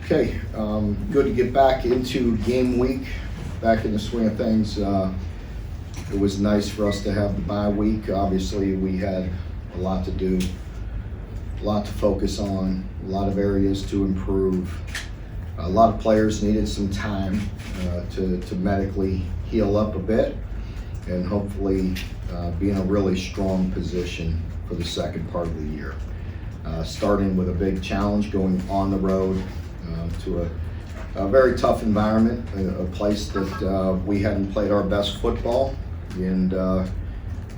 Okay, good to get back into game week, back in the swing of things. It was nice for us to have the bye week. Obviously, we had a lot to do, a lot to focus on, a lot of areas to improve. A lot of players needed some time to medically heal up a bit and hopefully be in a really strong position for the second part of the year. Starting with a big challenge going on the road to a very tough environment, a place that we hadn't played our best football, and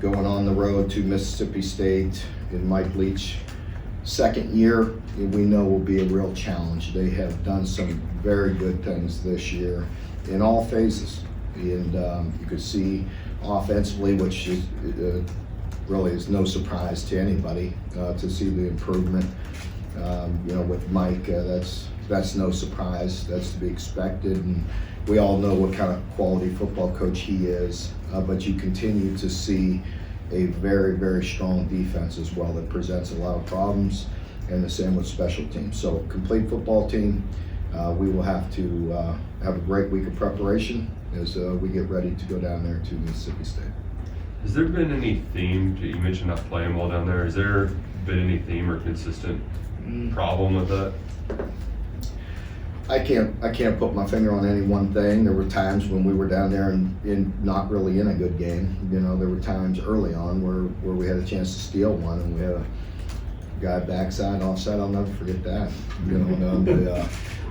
going on the road to Mississippi State in Mike Leach's second year, we know will be a real challenge. They have done some very good things this year in all phases, and you could see offensively, which is, really is no surprise to anybody to see the improvement. With Mike, that's no surprise. That's to be expected, and we all know what kind of quality football coach he is. But you continue to see a very, very strong defense as well that presents a lot of problems, and the same with special teams. So, complete football team. We will have to have a great week of preparation as we get ready to go down there to Mississippi State. Has there been any theme, you mentioned not playing well down there, has there been any theme or consistent problem with that? I can't put my finger on any one thing. There were times when we were down there and not really in a good game. There were times early on where we had a chance to steal one, and we had a guy backside, offside. I'll never forget that.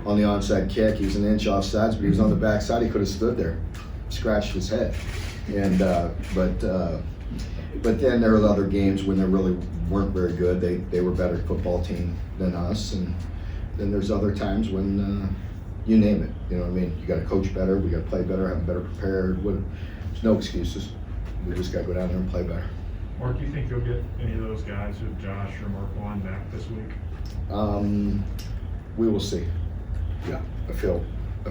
On the onside kick, he was an inch offsides, but he was on the backside. He could have stood there, scratched his head. And but then there were other games when they really weren't very good. They were a better football team than us, and then there's other times when you name it. You know what I mean? You got to coach better. We got to play better. Have better prepared. There's no excuses. We just got to go down there and play better. Mark, do you think you'll get any of those guys with Josh or Marquand back this week? We will see. Yeah, I feel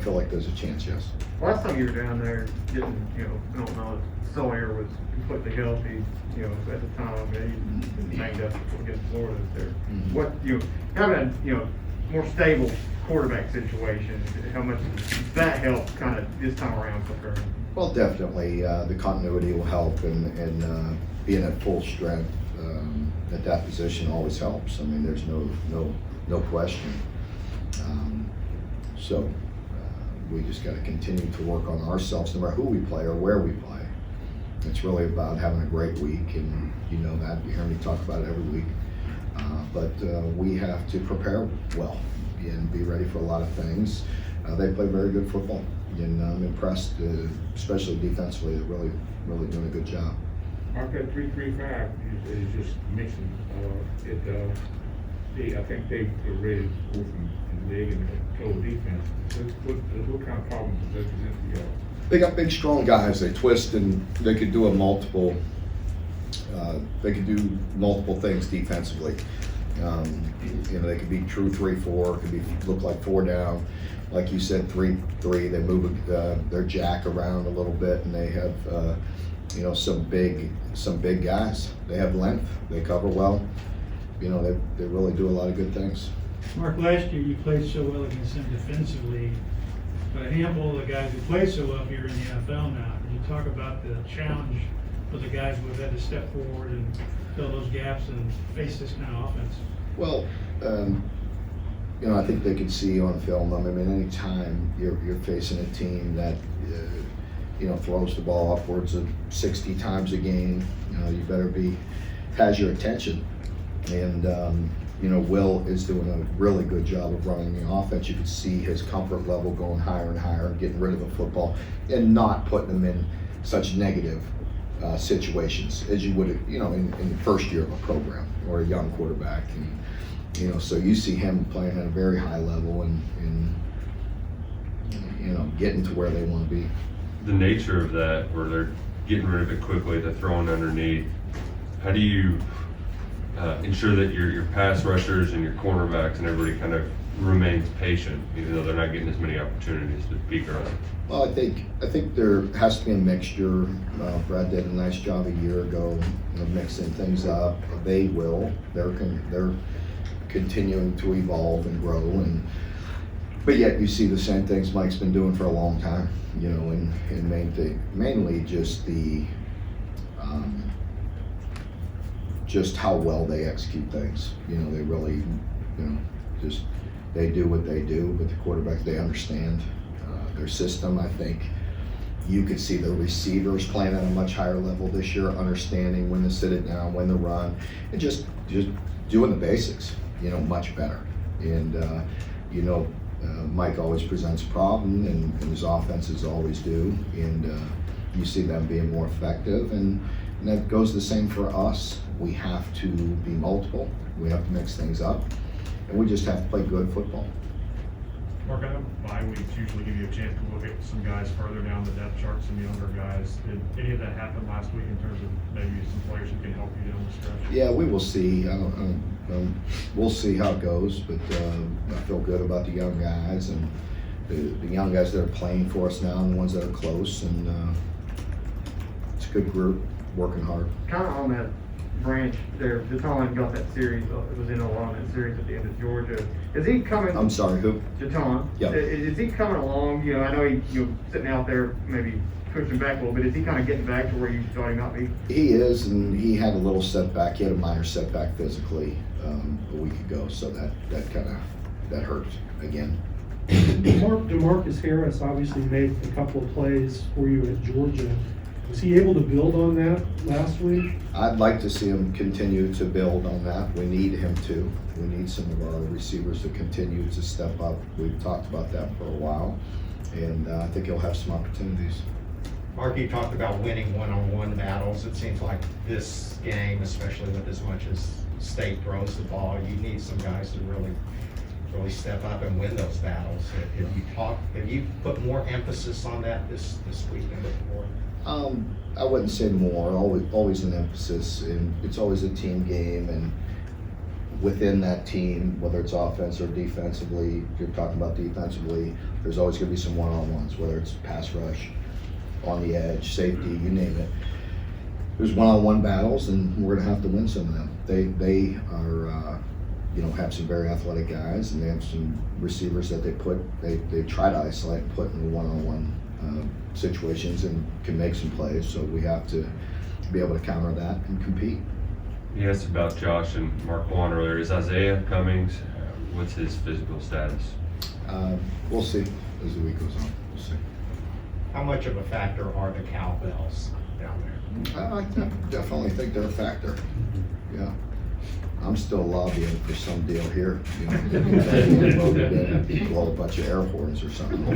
like there's a chance. Yes. Last time you were down there getting, I don't know if Sawyer was completely healthy, at the time, he banged up against Florida there. Mm-hmm. What, having a, more stable quarterback situation, how much does that help kind of this time around for him? Well, definitely, the continuity will help, and being at full strength at that position always helps. I mean, there's no question. So we just got to continue to work on ourselves, no matter who we play or where we play. It's really about having a great week, and you know that. You hear me talk about it every week. But we have to prepare well and be ready for a lot of things. They play very good football, and I'm impressed, especially defensively. They're really doing a good job. Mark, that 3-3-5 is just mentioned. I think they were ready to go from the league and total defense. What kind of problems does that present for y'all? They got big, strong guys. They twist, and they could do multiple things defensively. They could be true 3-4. Could be look like 4 down. Like you said, 3-3. They move their jack around a little bit, and they have some big guys. They have length. They cover well. They really do a lot of good things. Mark, last year you played so well against them defensively, but a handful of the guys who play so well here in the NFL now. Can you talk about the challenge for the guys who have had to step forward and fill those gaps and face this kind of offense? Well, I think they could see on film. I mean, anytime you're facing a team that throws the ball upwards of 60 times a game, you better has your attention. And Will is doing a really good job of running the offense. You can see his comfort level going higher and higher, getting rid of the football and not putting them in such negative situations as you would, in the first year of a program or a young quarterback. And so you see him playing at a very high level and getting to where they want to be. The nature of that, where they're getting rid of it quickly, they're throwing underneath. How do you ensure that your pass rushers and your cornerbacks and everybody kind of remains patient, even though they're not getting as many opportunities to peak early? Well, I think there has to be a mixture. Brad did a nice job a year ago, mixing things up. They will. They're continuing to evolve and grow, and But yet you see the same things Mike's been doing for a long time, you know, and mainly just just how well they execute things. You know, they really, you know, just, they do what they do, but the quarterbacks, they understand their system. I think you could see the receivers playing at a much higher level this year, understanding when to sit it down, when to run, and just doing the basics, you know, much better. And, you know, Mike always presents a problem, and his offenses always do, and you see them being more effective, and that goes the same for us. We have to be multiple, we have to mix things up, and we just have to play good football. Mark, I know bye weeks usually give you a chance to look at some guys further down the depth chart, some younger guys. Did any of that happen last week in terms of maybe some players who can help you down the stretch? Yeah, we will see. We'll see how it goes, but I feel good about the young guys and the young guys that are playing for us now and the ones that are close, and it's a good group, working hard. Kind of on that branch there, Jaton got that series, it was in on that series at the end of Georgia. Is he coming? I'm sorry, who? Jaton. Yeah. Is he coming along? You know, I know you're sitting out there maybe pushing back a little bit. Is he kind of getting back to where you thought he might be? He is, and he had a little setback. He had a minor setback physically a week ago, so that hurt again. DeMarcus Harris obviously made a couple of plays for you at Georgia. Was he able to build on that last week? I'd like to see him continue to build on that. We need him to. We need some of our receivers to continue to step up. We've talked about that for a while, and I think he'll have some opportunities. Mark, you talked about winning one-on-one battles. It seems like this game, especially with as much as State throws the ball, you need some guys to really step up and win those battles. Have you put more emphasis on that this week than before? I wouldn't say more. Always an emphasis, and it's always a team game, and within that team, whether it's offense or defensively, if you're talking about defensively, there's always going to be some one-on-ones, whether it's pass rush, on the edge, safety, you name it. There's one-on-one battles, and we're going to have to win some of them. They are, you know, have some very athletic guys, and they have some receivers that they try to isolate and put in one-on-one situations and can make some plays. So we have to be able to counter that and compete. You asked about Josh and Marquand earlier. Is Isaiah Cummings, what's his physical status? We'll see as the week goes on. We'll see. How much of a factor are the cowbells down there? I definitely think they're a factor. Yeah. I'm still lobbying for some deal here. You know, blow a bunch of air horns or something. I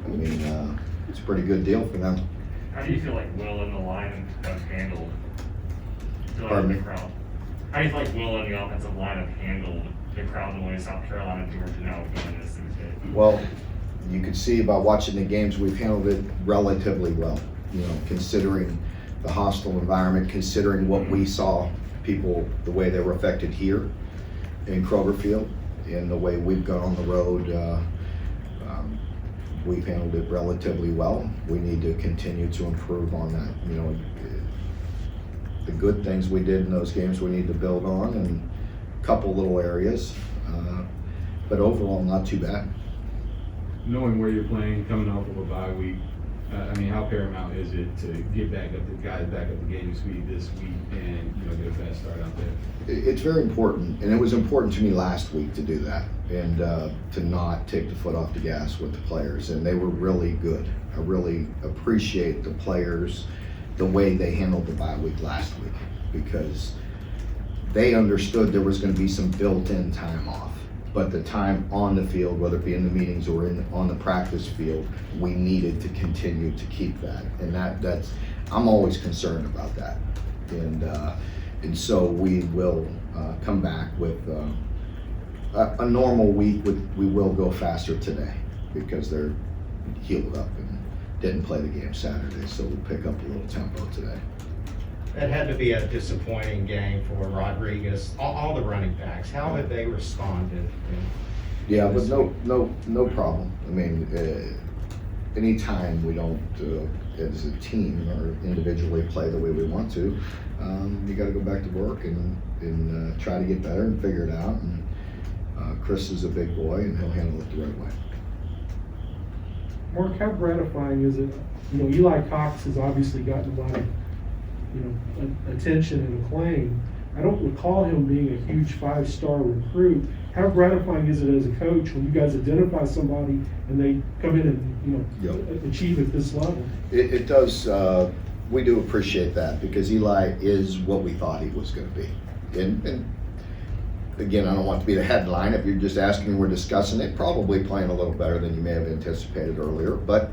mean, it's a pretty good deal for them. How do you feel like Will and the line have handled Pardon the me? crowd? How do you feel like Will and the offensive line have handled the crowd the way South Carolina and Georgia now going this Tuesday? Well, you could see by watching the games, we've handled it relatively well. You know, considering the hostile environment, considering what we saw people, the way they were affected here in Kroger Field, and the way we've gone on the road, we've handled it relatively well. We need to continue to improve on that. You know, the good things we did in those games we need to build on, and a couple little areas, but overall not too bad. Knowing where you're playing, coming off of a bye week, I mean, how paramount is it to get back up the guys back up the game speed this week and, you know, get a fast start out there? It's very important, and it was important to me last week to do that, and to not take the foot off the gas with the players, and they were really good. I really appreciate the players, the way they handled the bye week last week, because they understood there was going to be some built-in time off. But the time on the field, whether it be in the meetings or on the practice field, we needed to continue to keep that. And that's I'm always concerned about that. And so we will come back with a normal week. We will go faster today because they're healed up and didn't play the game Saturday. So we'll pick up a little tempo today. That had to be a disappointing game for Rodriguez, all the running backs. How have they responded? Yeah, but no problem. I mean, anytime we don't, as a team or individually play the way we want to, you got to go back to work and try to get better and figure it out. Chris is a big boy and he'll handle it the right way. Mark, how gratifying is it? You know, Eli Cox has obviously gotten a lot of, attention and acclaim. I don't recall him being a huge 5-star recruit. How gratifying is it as a coach when you guys identify somebody and they come in and, Yep. achieve at this level? It does, we do appreciate that because Eli is what we thought he was going to be. And again, I don't want to be the headline. If you're just asking, we're discussing it, probably playing a little better than you may have anticipated earlier, but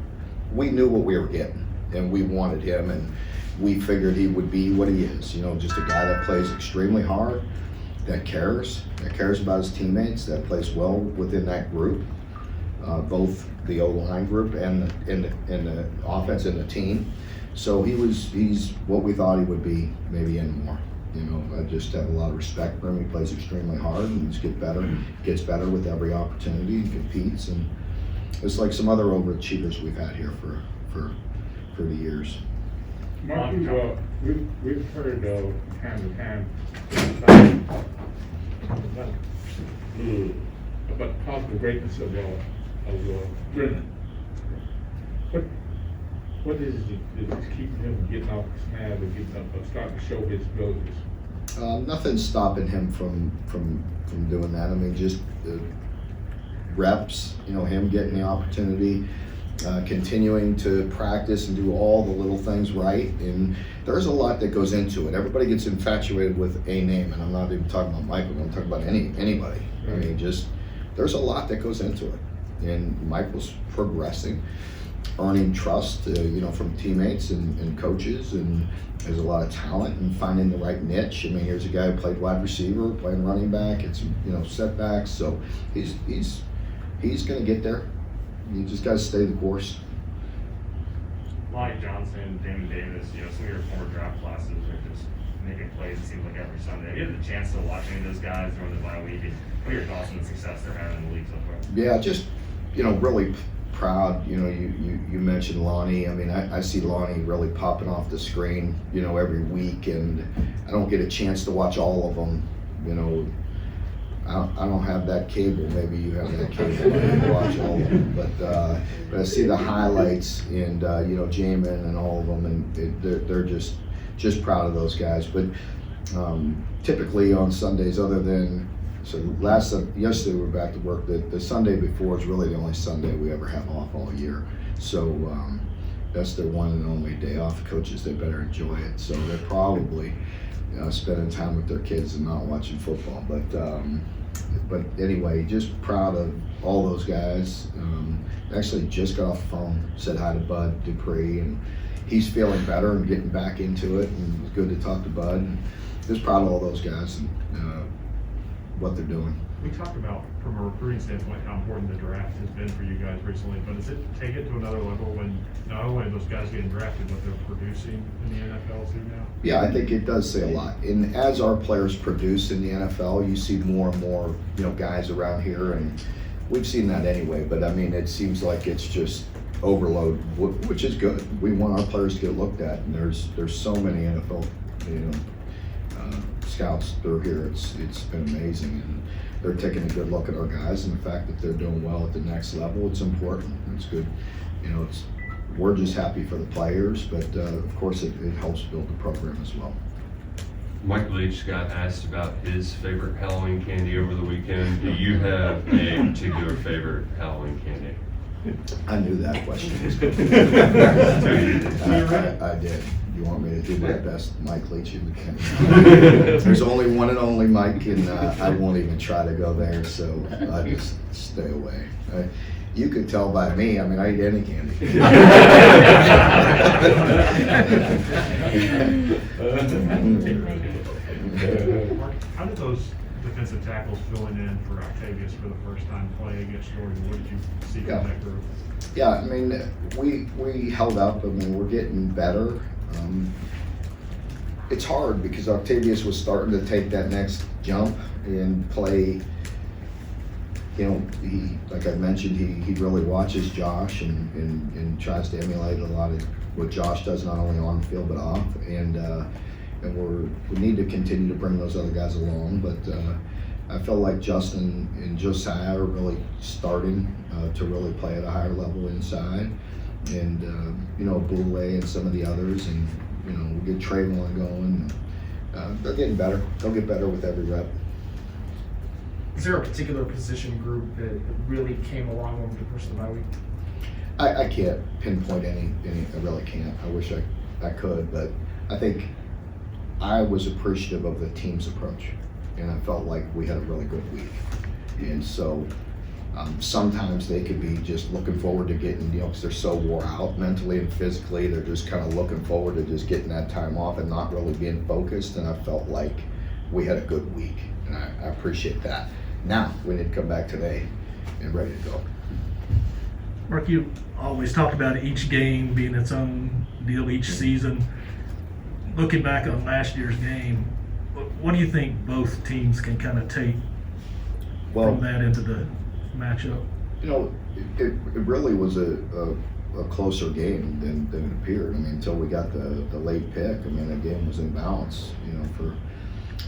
we knew what we were getting and we wanted him and we figured he would be what he is, just a guy that plays extremely hard, that cares about his teammates, that plays well within that group, both the O-line group and the offense and the team. So he's what we thought he would be, maybe and more. I just have a lot of respect for him. He plays extremely hard and he's gets better with every opportunity and competes. And it's like some other overachievers we've had here for the years. Mark, we've heard time to time about the possible greatness of Brennan. What is it that's keeping him getting off his pad and getting up, starting to show his abilities? Nothing's stopping him from doing that. I mean, just the reps, him getting the opportunity, continuing to practice and do all the little things right. And there's a lot that goes into it. Everybody gets infatuated with a name, and I'm not even talking about Michael, I'm talking about anybody. I mean, there's a lot that goes into it. And Michael's progressing, earning trust, from teammates and coaches, and there's a lot of talent and finding the right niche. I mean, here's a guy who played wide receiver, playing running back, it's, setbacks. So he's going to get there. You just got to stay the course. Lonnie Johnson, Damon Davis, some of your former draft classes are just making plays, it seems like every Sunday. Have you had the chance to watch any of those guys during the bye week? What are your thoughts on the success they're having in the league so far? Yeah, just, really proud. You mentioned Lonnie. I mean, I see Lonnie really popping off the screen, every week, and I don't get a chance to watch all of them. I don't have that cable. Maybe you have that cable. I don't watch all of them, but I see the highlights and Jamin and all of them, and they're just proud of those guys. But typically on Sundays, other than yesterday we were back to work. The Sunday before is really the only Sunday we ever have off all year. So that's their one and only day off. Coaches, they better enjoy it. So they're probably spending time with their kids and not watching football. But anyway, just proud of all those guys. Actually just got off the phone, said hi to Bud Dupree, and he's feeling better and getting back into it, and it's good to talk to Bud. And just proud of all those guys and what they're doing. We talked about, from a recruiting standpoint, how important the draft has been for you guys recently, but does it take it to another level when not only are those guys getting drafted, but they're producing in the NFL too now? Yeah, I think it does say a lot. And as our players produce in the NFL, you see more and more, guys around here, and we've seen that anyway. But I mean, it seems like it's just overload, which is good. We want our players to get looked at, and there's so many NFL, scouts through here. It's been amazing, and they're taking a good look at our guys, and the fact that they're doing well at the next level, it's important. It's good. We're just happy for the players, but of course it helps build the program as well. Mike Leach got asked about his favorite Halloween candy over the weekend. Do you have a particular favorite Halloween candy? I knew that question was coming. I did. You want me to do my best Mike Leach in the can? There's only one and only Mike, and I won't even try to go there, so I just stay away. You could tell by me, I mean, I eat any candy. Mark, how did those defensive tackles filling in for Octavius for the first time play against Georgia? What did you see from that group? Yeah, I mean, we held up. I mean, we're getting better. It's hard because Octavius was starting to take that next jump and play. He, like I mentioned, he really watches Josh and tries to emulate a lot of what Josh does, not only on the field but off. And we need to continue to bring those other guys along. But I felt like Justin and Josiah are really starting to really play at a higher level inside, and Boule and some of the others, and we get Trayvon going. They're getting better. They'll get better with every rep. Is there a particular position group that really came along over the course of the bye week? I can't pinpoint any. I really can't. I wish I could, but I think I was appreciative of the team's approach, and I felt like we had a really good week. And so sometimes they could be just looking forward to getting, because they're so wore out mentally and physically, they're just kind of looking forward to just getting that time off and not really being focused. And I felt like we had a good week, and I appreciate that. Now we need to come back today and ready to go. Mark, you always talk about each game being its own deal each season. Looking back on last year's game, what do you think both teams can kind of take from that into the matchup? It really was a closer game than it appeared. I mean, until we got the late pick, the game was in balance, for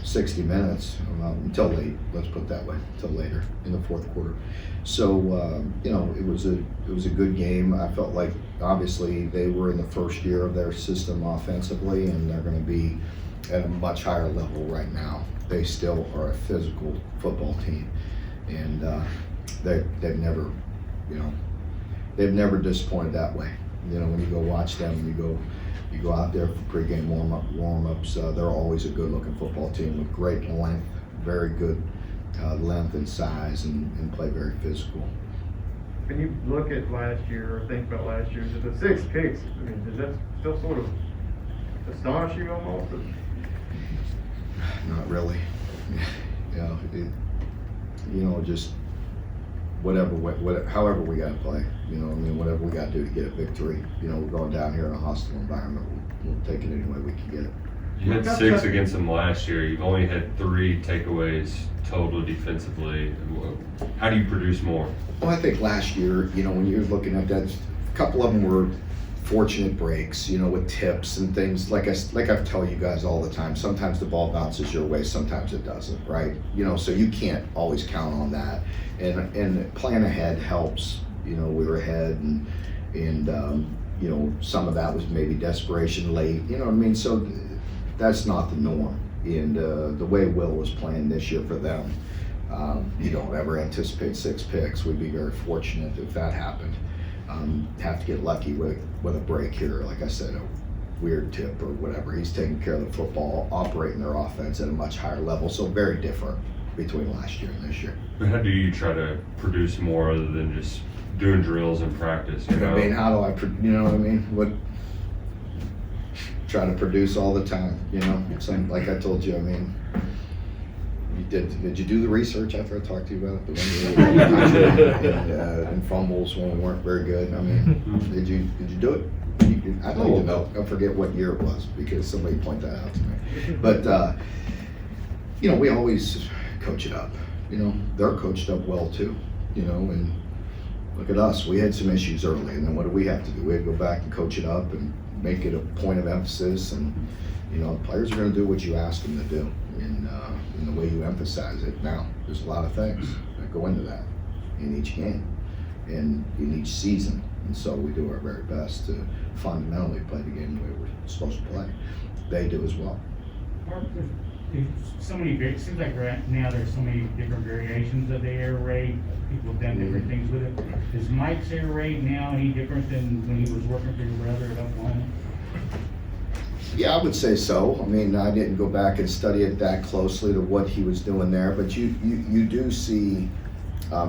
60 minutes, until late, let's put it that way, until later in the fourth quarter. So, it was a good game. I felt like, obviously, they were in the first year of their system offensively, and they're going to be at a much higher level right now. They still are a physical football team, and they've never, they've never disappointed that way. When you go watch them, you go out there for pregame warm-ups, they're always a good-looking football team with great length, very good length and size, and play very physical. When you look at last year or think about last year, the 6 picks, does that still sort of astonish you almost? Not really. Just however we got to play. Whatever we got to do to get a victory. We're going down here in a hostile environment. We'll take it any way we can get it. You had 6 against them last year. You've only had 3 takeaways total defensively. How do you produce more? Well, I think last year, when you're looking at that, a couple of them were fortunate breaks, with tips and things. Like I tell you guys all the time, sometimes the ball bounces your way, sometimes it doesn't, right? So you can't always count on that. And plan ahead helps. We were ahead, and some of that was maybe desperation late. So that's not the norm. And the way Will was playing this year for them, you don't ever anticipate 6 picks. We'd be very fortunate if that happened. Have to get lucky with a break here, like I said, a weird tip or whatever. He's taking care of the football, operating their offense at a much higher level. So very different between last year and this year. But how do you try to produce more other than just doing drills in practice? How do I, try to produce all the time, like I told you, did you do the research after I talked to you about it? And fumbles when we weren't very good. Did you do it? I'd like to know. I forget what year it was because somebody pointed that out to me. But we always coach it up. They're coached up well too. And look at us. We had some issues early, and then what do we have to do? We had to go back and coach it up and make it a point of emphasis. And the players are going to do what you ask them to do, and the way you emphasize it. Now, there's a lot of things that go into that in each game and in each season, and so we do our very best to fundamentally play the game the way we're supposed to play. They do as well. Mark, there's so many, it seems like right now there's so many different variations of the air raid. People have done different things with it. Is Mike's air raid now any different than when he was working for your brother at Oklahoma? Yeah, I would say so. I didn't go back and study it that closely to what he was doing there, but you do see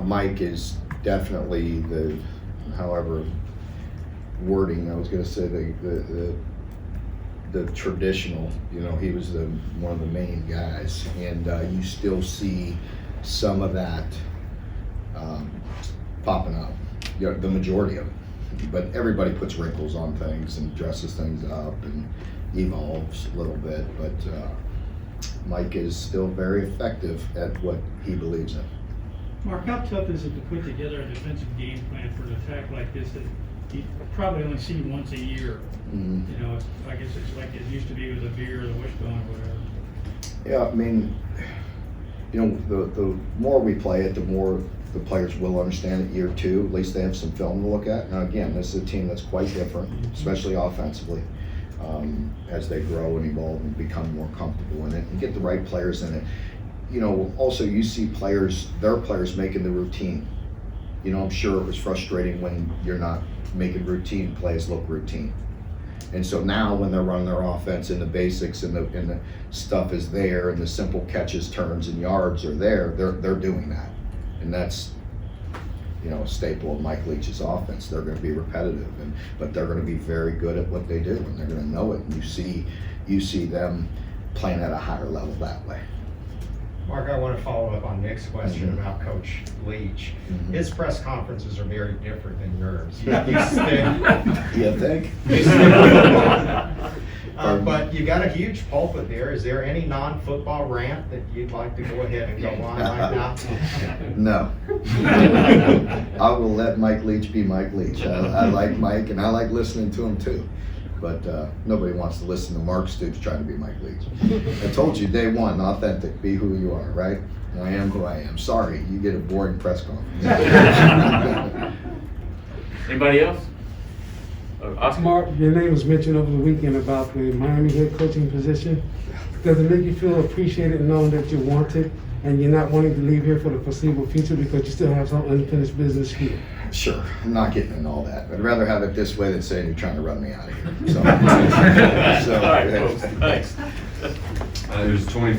Mike is definitely however wording I was going to say, the traditional. He was one of the main guys, and you still see some of that popping up. The majority of it, but everybody puts wrinkles on things and dresses things up and evolves a little bit, but Mike is still very effective at what he believes in. Mark, how tough is it to put together a defensive game plan for an attack like this that you probably only see once a year? Mm-hmm. I guess it's like it used to be with a beer or the wishbone or whatever. Yeah, you know, the more we play it, the more the players will understand it year two. At least they have some film to look at. Now again, this is a team that's quite different, especially offensively, as they grow and evolve and become more comfortable in it and get the right players in it. You know, also you see their players making the routine. You know, I'm sure it was frustrating when you're not making routine plays look routine. And so now when they're running their offense and the basics and the stuff is there and the simple catches, turns, and yards are there, they're doing that. And that's, you know, a staple of Mike Leach's offense. They're going to be repetitive, but they're going to be very good at what they do, and they're going to know it. And you see them playing at a higher level that way. Mark, I want to follow up on Nick's question about Coach Leach. His press conferences are very different than yours. You think? But you got a huge pulpit there. Is there any non-football rant that you'd like to go ahead and go on right now? No. I will let Mike Leach be Mike Leach. I like Mike, and I like listening to him too. But nobody wants to listen to Mark Stoops trying to be Mike Leach. I told you day one, authentic, be who you are, right? I am who I am. Sorry, you get a boring press conference. Anybody else? Oscar? Mark, your name was mentioned over the weekend about the Miami head coaching position. Does it make you feel appreciated knowing that you're wanted and you're not wanting to leave here for the foreseeable future because you still have some unfinished business here? Sure, I'm not getting into all that. I'd rather have it this way than saying you're trying to run me out of here. So, All right, folks, thanks. It was 24